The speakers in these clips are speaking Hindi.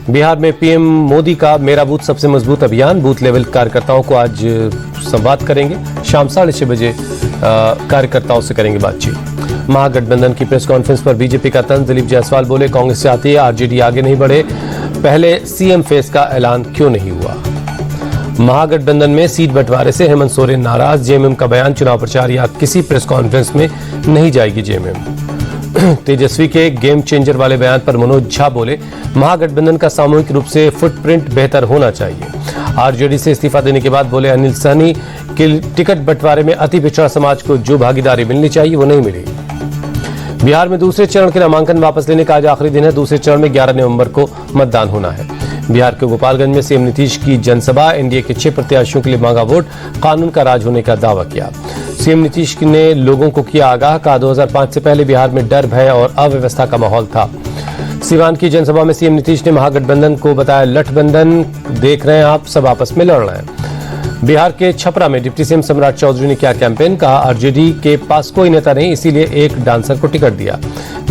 बिहार में पीएम मोदी का मेरा बूथ सबसे मजबूत अभियान, बूथ लेवल कार्यकर्ताओं को आज संवाद करेंगे। शाम 6:30 बजे कार्यकर्ताओं से करेंगे बातचीत। महागठबंधन की प्रेस कॉन्फ्रेंस पर बीजेपी का तंज, दिलीप जायसवाल बोले कांग्रेस से आती है, आरजेडी आगे नहीं बढ़े, पहले सीएम फेस का ऐलान क्यों नहीं हुआ। महागठबंधन में सीट बंटवारे से हेमंत सोरेन नाराज, जेएमएम का बयान चुनाव प्रचार या किसी प्रेस कॉन्फ्रेंस में नहीं जाएगी जेएमएम। तेजस्वी के गेम चेंजर वाले बयान पर मनोज झा बोले महागठबंधन का सामूहिक रूप से फुटप्रिंट बेहतर होना चाहिए। आरजेडी से इस्तीफा देने के बाद बोले अनिल सहनी के टिकट बंटवारे में अति पिछड़ा समाज को जो भागीदारी मिलनी चाहिए वो नहीं मिली। बिहार में दूसरे चरण के नामांकन वापस लेने का आज आखिरी दिन है। दूसरे चरण में 11 नवंबर को मतदान होना है। बिहार के गोपालगंज में सीएम नीतीश की जनसभा, एनडीए के 6 प्रत्याशियों के लिए मांगा वोट, कानून का राज होने का दावा किया। सीएम नीतीश ने लोगों को किया आगाह, कहा 2005 से पहले बिहार में डर, भय और अव्यवस्था का माहौल था। सीवान की जनसभा में सीएम नीतीश ने महागठबंधन को बताया लठबंधन, देख रहे हैं आप, सब आपस में लड़ रहे हैं। बिहार के छपरा में डिप्टी सीएम सम्राट चौधरी ने किया कैंपेन, कहा आरजेडी के पास कोई नेता नहीं, इसीलिए एक डांसर को टिकट दिया।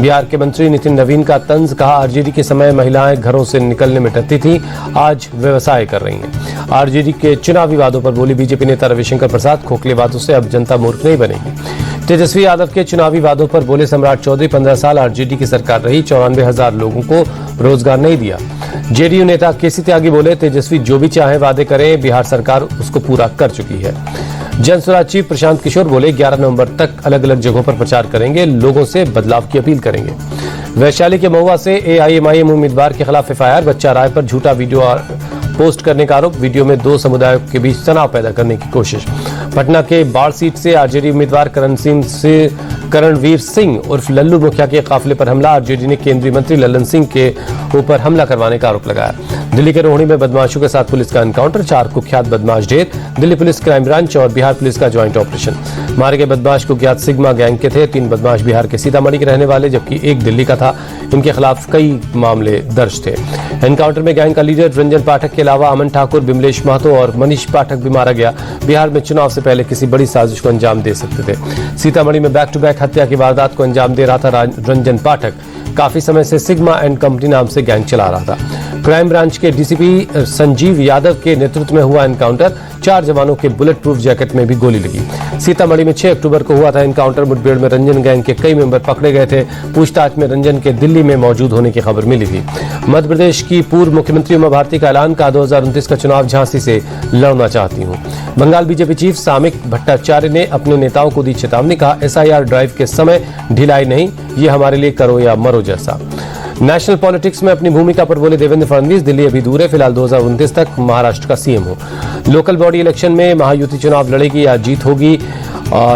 बिहार के मंत्री नितिन नवीन का तंज, कहा आरजेडी के समय महिलाएं घरों से निकलने में डरती थी, आज व्यवसाय कर रही हैं। आरजेडी के चुनावी वादों पर बोली बीजेपी नेता रविशंकर प्रसाद, खोखले वादों से अब जनता मूर्ख नहीं बनेगी। तेजस्वी यादव के चुनावी वादों पर बोले सम्राट चौधरी, 15 साल आरजेडी की सरकार रही, 94,000 लोगों को रोजगार नहीं दिया। जेडीयू नेता केसी त्यागी बोले तेजस्वी जो भी चाहे वादे करे, बिहार सरकार उसको पूरा कर चुकी है। जनसुराज चीफ प्रशांत किशोर बोले 11 नवंबर तक अलग अलग जगहों पर प्रचार करेंगे, लोगों से बदलाव की अपील करेंगे। वैशाली के महुआ से एआईएमआईएम उम्मीदवार के खिलाफ एफआईआर, बच्चा राय पर झूठा वीडियो पोस्ट करने का आरोप, वीडियो में 2 समुदायों के बीच तनाव पैदा करने की कोशिश। पटना के बाढ़ सीट से आरजेडी उम्मीदवार करणवीर सिंह उर्फ लल्लू मुखिया के काफिले पर हमला, आरजेडी ने केंद्रीय मंत्री लल्लन सिंह के ऊपर हमला करवाने का आरोप लगाया। दिल्ली के रोहिणी में बदमाशों के साथ पुलिस का एनकाउंटर, 4 कुख्यात बदमाश ढेर, दिल्ली पुलिस, क्राइम ब्रांच और बिहार पुलिस का ज्वाइंट ऑपरेशन। मारे गए बदमाश कुख्यात सिग्मा गैंग के थे, 3 बदमाश बिहार के सीतामढ़ी के रहने वाले जबकि 1 दिल्ली का था। इनके खिलाफ कई मामले दर्ज थे। एनकाउंटर में गैंग का लीडर रंजन पाठक के अलावा अमन ठाकुर, बिमलेश महतो और मनीष पाठक भी मारा गया। बिहार में चुनाव से पहले किसी बड़ी साजिश को अंजाम दे सकते थे। सीतामढ़ी में बैक टू बैक हत्या की वारदात को अंजाम दे रहा था रंजन पाठक, काफी समय से सिग्मा एंड कंपनी नाम से गैंग चला रहा था। क्राइम ब्रांच के डीसीपी संजीव यादव के नेतृत्व में हुआ एनकाउंटर, 4 जवानों के बुलेट प्रूफ जैकेट में भी गोली लगी। सीतामढ़ी में 6 अक्टूबर को हुआ था एनकाउंटर, मुठभेड़ में रंजन गैंग के कई मेंबर पकड़े गए थे। पूछताछ में रंजन के दिल्ली में मौजूद होने की खबर मिली थी। मध्य प्रदेश की पूर्व मुख्यमंत्री उमा भारती का ऐलान, कहा 2029 का चुनाव झांसी से लड़ना चाहती हूँ। बंगाल बीजेपी चीफ सामिक भट्टाचार्य ने अपने नेताओं को दी चेतावनी, कहा एसआईआर ड्राइव के समय ढिलाई नहीं, ये हमारे लिए करो या मरो जैसा। नेशनल पॉलिटिक्स में अपनी भूमिका पर बोले देवेंद्र फडणवीस, दिल्ली अभी दूर है, फिलहाल 2029 तक महाराष्ट्र का सीएम हो। लोकल बॉडी इलेक्शन में महायुति चुनाव लड़ेगी या जीत होगी,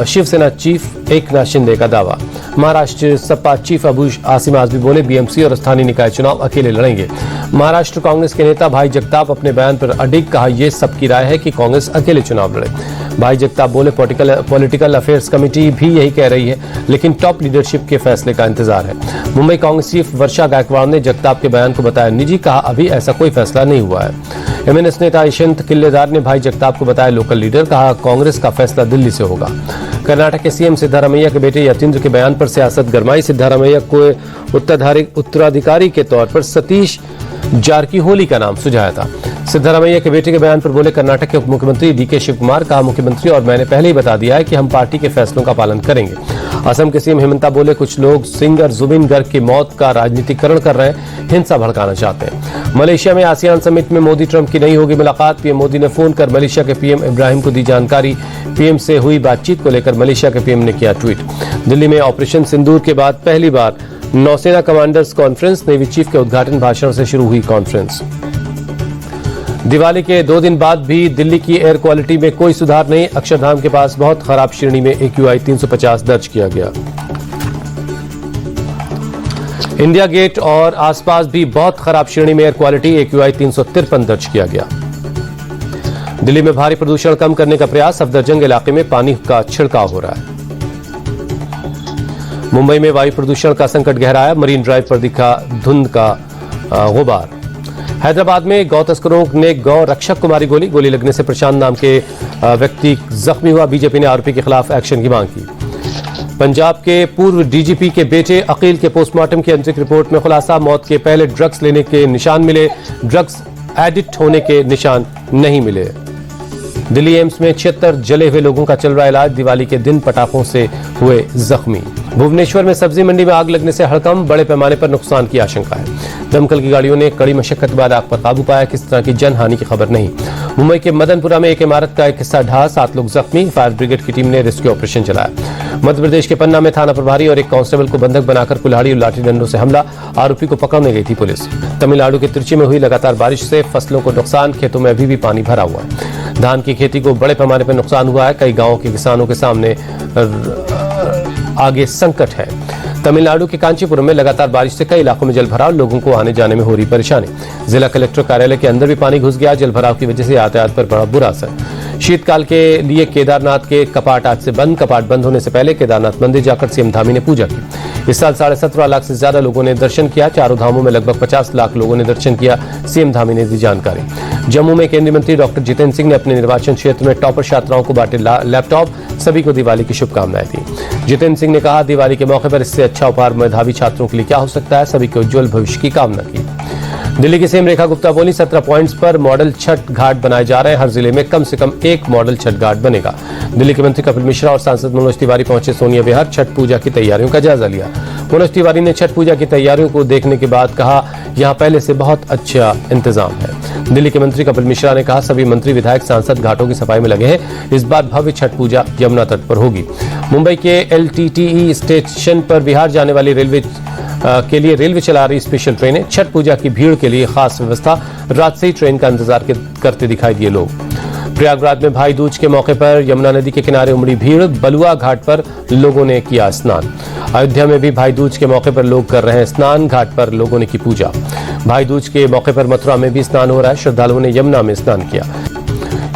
शिवसेना चीफ एकनाथ शिंदे का दावा। महाराष्ट्र सपा चीफ अबू आसिम आजमी बोले बीएमसी और स्थानीय निकाय चुनाव अकेले लड़ेंगे। महाराष्ट्र कांग्रेस के नेता भाई जगताप अपने बयान पर अडिग, कहा यह सबकी राय है कि कांग्रेस अकेले चुनाव लड़े। भाई जगताप बोले पॉलिटिकल अफेयर्स कमेटी भी यही कह रही है, लेकिन टॉप लीडरशिप के फैसले का इंतजार है। मुंबई कांग्रेस चीफ वर्षा गायकवाड़ ने जगताप के बयान को बताया निजी, कहा अभी ऐसा कोई फैसला नहीं हुआ है। एमएनएस नेता यशवंत किल्लेदार ने भाई जगताप को बताया लोकल लीडर, कहा कांग्रेस का फैसला दिल्ली से होगा। कर्नाटक के सीएम सिद्धारमैया के बेटे यतीन्द्र के बयान पर सियासत गरमाई, सिद्धारमैया को उत्तराधिकारी के तौर पर सतीश जारकीहोली का नाम सुझाया था। सिद्धारमैया के बेटे के बयान पर बोले कर्नाटक के उप मुख्यमंत्री डीके शिव कुमार, कहा मुख्यमंत्री और मैंने पहले ही बता दिया है कि हम पार्टी के फैसलों का पालन करेंगे। असम के सीएम हेमंता बोले कुछ लोग सिंगर जुबिन गर्ग की मौत का राजनीतिकरण कर रहे हैं, हिंसा भड़काना चाहते हैं। मलेशिया में आसियान समिट में मोदी ट्रंप की नहीं होगी मुलाकात, पीएम मोदी ने फोन कर मलेशिया के पीएम इब्राहिम को दी जानकारी। पीएम से हुई बातचीत को लेकर मलेशिया के पीएम ने किया ट्वीट। दिल्ली में ऑपरेशन सिंदूर के बाद पहली बार नौसेना कमांडर्स कॉन्फ्रेंस, नेवी चीफ के उद्घाटन भाषण से शुरू हुई कॉन्फ्रेंस। दिवाली के 2 दिन बाद भी दिल्ली की एयर क्वालिटी में कोई सुधार नहीं, अक्षरधाम के पास बहुत खराब श्रेणी में AQI 350 दर्ज किया गया। इंडिया गेट और आसपास भी बहुत खराब श्रेणी में एयर क्वालिटी, AQI 353 दर्ज किया गया। दिल्ली में भारी प्रदूषण कम करने का प्रयास, सफदरजंग इलाके में पानी का छिड़काव हो रहा है। मुंबई में वायु प्रदूषण का संकट गहराया, मरीन ड्राइव पर दिखा धुंध का गुबार। हैदराबाद में गौ तस्करों ने गौ रक्षक को मारी गोली, गोली लगने से प्रशांत नाम के व्यक्ति जख्मी हुआ। बीजेपी ने आरोपी के खिलाफ एक्शन की मांग की। पंजाब के पूर्व डीजीपी के बेटे अकील के पोस्टमार्टम की अंतरिक रिपोर्ट में खुलासा, मौत के पहले ड्रग्स लेने के निशान मिले, ड्रग्स एडिक्ट होने के निशान नहीं मिले। दिल्ली एम्स में 76 जले हुए लोगों का चल रहा इलाज, दिवाली के दिन पटाखों से हुए जख्मी। भुवनेश्वर में सब्जी मंडी में आग लगने से हड़कंप, बड़े पैमाने पर नुकसान की आशंका है। दमकल की गाड़ियों ने कड़ी मशक्कत के बाद आग पर काबू पाया, किस तरह की जनहानि की खबर नहीं। मुंबई के मदनपुरा में एक इमारत का एक हिस्सा ढहा, 7 लोग जख्मी, फायर ब्रिगेड की टीम ने रेस्क्यू ऑपरेशन चलाया। मध्य प्रदेश के पन्ना में थाना प्रभारी और एक कांस्टेबल को बंधक बनाकर कुल्हाड़ी और लाठी डंडों से हमला, आरोपी को पकड़ने गई थी पुलिस। तमिलनाडु के त्रिची में हुई लगातार बारिश से फसलों को नुकसान, खेतों में अभी भी पानी भरा हुआ है। धान की खेती को बड़े पैमाने पर नुकसान हुआ है, कई गांवों के किसानों के सामने आगे संकट है। तमिलनाडु के कांचीपुरम में लगातार बारिश से कई इलाकों में जलभराव, लोगों को आने जाने में हो रही परेशानी। जिला कलेक्टर कार्यालय के अंदर भी पानी घुस गया, जलभराव की वजह से यातायात पर पड़ा बुरा असर। शीतकाल के लिए केदारनाथ के कपाट आज से बंद, कपाट बंद होने से पहले केदारनाथ मंदिर जाकर सीएम धामी ने पूजा की। इस साल 17.5 लाख से ज्यादा लोगों ने दर्शन किया, चारों धामों में लगभग 50 लाख लोगों ने दर्शन किया, सीएम धामी ने दी जानकारी। जम्मू में केंद्रीय मंत्री डॉक्टर जितेंद्र सिंह ने अपने निर्वाचन क्षेत्र में टॉपर छात्राओं को बांटे लैपटॉप, सभी को दिवाली की शुभकामनाएं दी। जितेंद्र सिंह ने कहा, दिवाली के मौके पर इससे अच्छा उपहार मेधावी छात्रों के लिए क्या हो सकता है, सभी के उज्जवल भविष्य की कामना की। दिल्ली की सीएम रेखा गुप्ता बोली, 17 पॉइंट्स पर मॉडल छठ घाट बनाए जा रहे हैं, हर जिले में कम से कम एक मॉडल छठ घाट बनेगा। दिल्ली के मंत्री कपिल मिश्रा और सांसद मनोज तिवारी पहुंचे सोनिया विहार, छठ पूजा की तैयारियों का जायजा लिया। मनोज तिवारी ने छठ पूजा की तैयारियों को देखने के बाद कहा, यहां पहले से बहुत अच्छा इंतजाम है। दिल्ली के मंत्री कपिल मिश्रा ने कहा, सभी मंत्री विधायक सांसद घाटों की सफाई में लगे हैं, इस बार भव्य छठ पूजा यमुना तट पर होगी। मुंबई के LTTE स्टेशन पर बिहार जाने वाली रेलवे के लिए रेलवे चला रही स्पेशल ट्रेनें, छठ पूजा की भीड़ के लिए खास व्यवस्था, रात से ही ट्रेन का इंतजार करते दिखाई दिए लोग। प्रयागराज में भाई दूज के मौके पर यमुना नदी के किनारे उमड़ी भीड़, बलुआ घाट पर लोगों ने किया स्नान। अयोध्या में भी भाई दूज के मौके पर लोग कर रहे हैं स्नान, घाट पर लोगों ने की पूजा। भाई दूज के मौके पर मथुरा में भी स्नान हो रहा है, श्रद्धालुओं ने यमुना में स्नान किया।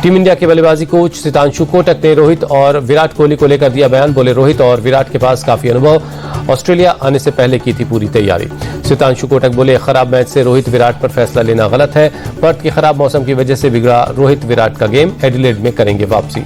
टीम इंडिया के बल्लेबाजी कोच सितांशु कोटक ने रोहित और विराट कोहली को लेकर दिया बयान, बोले रोहित और विराट के पास काफी अनुभव, ऑस्ट्रेलिया आने से पहले की थी पूरी तैयारी। सितांशु कोटक बोले, खराब मैच से रोहित विराट पर फैसला लेना गलत है, पर्थ के खराब मौसम की वजह से बिगड़ा रोहित विराट का गेम, एडिलेड में करेंगे वापसी।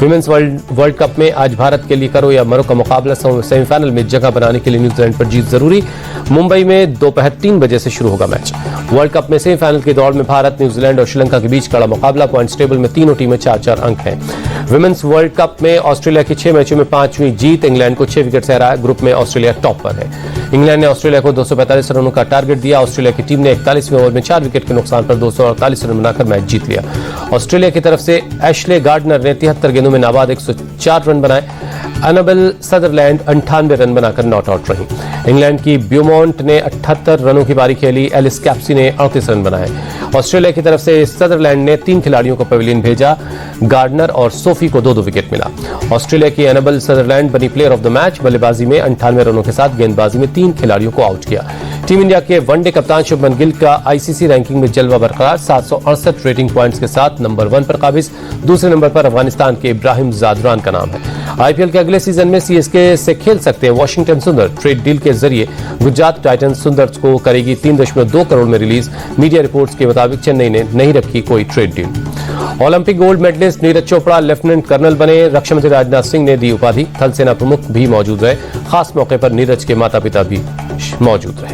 विमेंस वर्ल्ड कप में आज भारत के लिए करो या मरो का मुकाबला, सेमीफाइनल में जगह बनाने के लिए न्यूजीलैंड पर जीत जरूरी। मुंबई में दोपहर 3 बजे से शुरू होगा मैच। वर्ल्ड कप में सेमीफाइनल की दौड़ में भारत, न्यूजीलैंड और श्रीलंका के बीच कड़ा मुकाबला, पॉइंट्स टेबल में तीनों टीमें 4-4 अंक हैं। विमेंस वर्ल्ड कप में ऑस्ट्रेलिया की 6 मैचों में 5वीं जीत, इंग्लैंड को 6 विकेट से हराया, ग्रुप में ऑस्ट्रेलिया टॉप पर है। इंग्लैंड ने ऑस्ट्रेलिया को 245 रनों का टारगेट दिया, ऑस्ट्रेलिया की टीम ने 41वें ओवर में 4 विकेट के नुकसान पर 248 रन बनाकर मैच जीत लिया। ऑस्ट्रेलिया की तरफ से एशले गार्डनर ने 73 गेंदों में नाबाद 104 रन बनाए, एनाबेल सदरलैंड 98 रन बनाकर नॉट आउट रही। इंग्लैंड की ब्यूमॉन्ट ने 78 रनों की पारी खेली, एलिस कैप्सी ने 38 रन बनाए। ऑस्ट्रेलिया की तरफ से सदरलैंड ने 3 खिलाड़ियों को पवेलियन भेजा, गार्डनर और सोफी को 2-2 विकेट मिला। ऑस्ट्रेलिया की एनाबेल सदरलैंड बनी प्लेयर ऑफ द मैच, बल्लेबाजी में 98 रनों के साथ गेंदबाजी में 3 खिलाड़ियों को आउट किया। टीम इंडिया के वनडे कप्तान शुभमन गिल का आईसीसी रैंकिंग में जलवा बरकरार, 768 रेटिंग पॉइंट्स के साथ नंबर 1 पर काबिज। दूसरे नंबर पर अफगानिस्तान के इब्राहिम जादरान का नाम है। आईपीएल के अगले सीजन में सीएसके से खेल सकते हैं वॉशिंगटन सुंदर, ट्रेड डील के जरिए गुजरात टाइटंस सुंदर को करेगी 3.2 करोड़ में रिलीज। मीडिया रिपोर्ट्स के मुताबिक चेन्नई ने नहीं रखी कोई trade deal. Olympic gold medallist Neeraj Chopra lieutenant colonel बने, रक्षा मंत्री राजनाथ सिंह ने दी उपाधि, थल सेना प्रमुख भी मौजूद रहे। खास मौके पर नीरज के माता पिता भी मौजूद रहे।